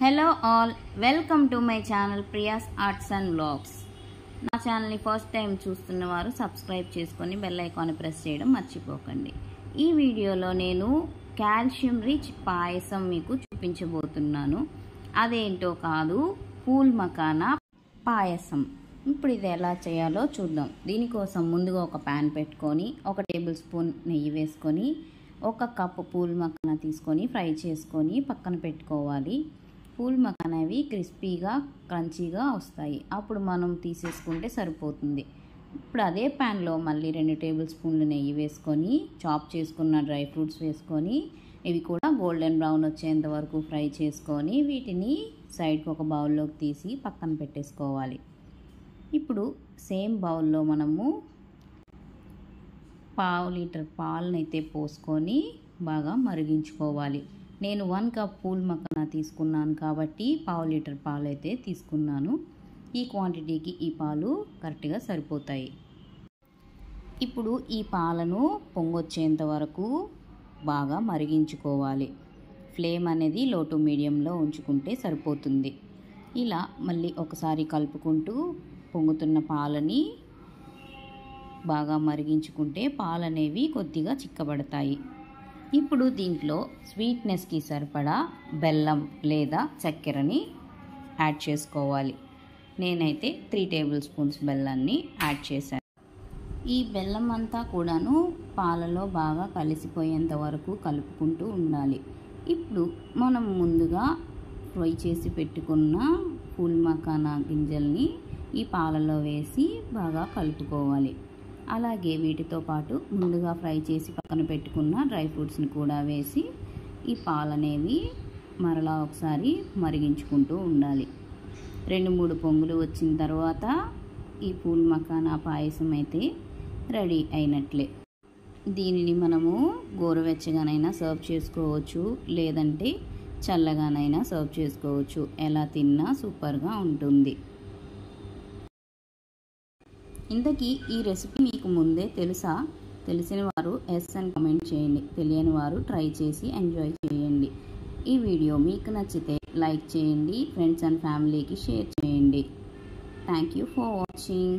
Hello all, welcome to my channel Priya's arts and vlogs. నా ఛానల్ని first time చూస్తున్న వారు సబ్స్క్రైబ్ చేసుకొని బెల్ ఐకాన్ ప్రెస్ చేయడం మర్చిపోకండి. ఈ వీడియోలో నేను కాల్షియం రిచ్ పాయసం మీకు చూపించబోతున్నాను. అదేంటో కాదు, పూల్ మఖానా పాయసం. ఇప్పుడు ఇది ఎలా చేయాలో చూద్దాం. దీనికోసం ముందుగా ఒక ప్యాన్ పెట్టుకొని 1 టేబుల్ స్పూన్ నెయ్యి వేసుకొని 1 కప్పు పూల్ మఖానా తీసుకొని ఫ్రై చేసుకొని పక్కన పెట్టుకోవాలి. పూల్ మఖానా అవి క్రిస్పీగా క్రంచీగా వస్తాయి. అప్పుడు మనం తీసేసుకుంటే సరిపోతుంది. ఇప్పుడు అదే ప్యాన్లో మళ్ళీ 2 టేబుల్ స్పూన్లు నెయ్యి వేసుకొని చాప్ చేసుకున్న డ్రై ఫ్రూట్స్ వేసుకొని ఇవి కూడా గోల్డెన్ బ్రౌన్ వచ్చేంత వరకు ఫ్రై చేసుకొని వీటిని సైడ్కి ఒక బౌల్లోకి తీసి పక్కన పెట్టేసుకోవాలి. ఇప్పుడు సేమ్ బౌల్లో మనము 1/2 లీటర్ పాలనైతే పోసుకొని బాగా మరిగించుకోవాలి. నేను 1 కప్ పూల్ మఖానా తీసుకున్నాను కాబట్టి 1/2 లీటర్ పాలు అయితే తీసుకున్నాను. ఈ క్వాంటిటీకి ఈ పాలు కరెక్ట్గా సరిపోతాయి. ఇప్పుడు ఈ పాలను పొంగొచ్చేంత వరకు బాగా మరిగించుకోవాలి. ఫ్లేమ్ అనేది లో టు మీడియంలో ఉంచుకుంటే సరిపోతుంది. ఇలా మళ్ళీ ఒకసారి కలుపుకుంటూ పొంగుతున్న పాలని బాగా మరిగించుకుంటే పాలు అనేవి కొద్దిగా చిక్కబడతాయి. ఇప్పుడు దీంట్లో స్వీట్నెస్కి సరిపడా బెల్లం లేదా చక్కెరని యాడ్ చేసుకోవాలి. నేనైతే 3 టేబుల్ స్పూన్స్ బెల్లాన్ని యాడ్ చేశాను. ఈ బెల్లం అంతా కూడాను పాలలో బాగా కలిసిపోయేంత వరకు కలుపుకుంటూ ఉండాలి. ఇప్పుడు మనం ముందుగా ఫ్రై చేసి పెట్టుకున్న పూల్ మఖానా గింజల్ని ఈ పాలలో వేసి బాగా కలుపుకోవాలి. అలాగే వీటితో పాటు ముందుగా ఫ్రై చేసి పక్కన పెట్టుకున్న డ్రై ఫ్రూట్స్ని కూడా వేసి ఈ పాలు అనేవి మరలా ఒకసారి మరిగించుకుంటూ ఉండాలి. 2-3 పొంగులు వచ్చిన తర్వాత ఈ పూల్ మఖానా పాయసం అయితే రెడీ అయినట్లే. దీనిని మనము గోరువెచ్చగానైనా సర్వ్ చేసుకోవచ్చు, లేదంటే చల్లగానైనా సర్వ్ చేసుకోవచ్చు. ఎలా తిన్నా సూపర్గా ఉంటుంది. ఇంతకీ ఈ రెసిపీ మీకు ముందే తెలుసా? తెలిసిన వారు ఎస్ అని కామెంట్ చేయండి. తెలియని వారు ట్రై చేసి ఎంజాయ్ చేయండి. ఈ వీడియో మీకు నచ్చితే లైక్ చేయండి, ఫ్రెండ్స్ అండ్ ఫ్యామిలీకి షేర్ చేయండి. Thank you for watching.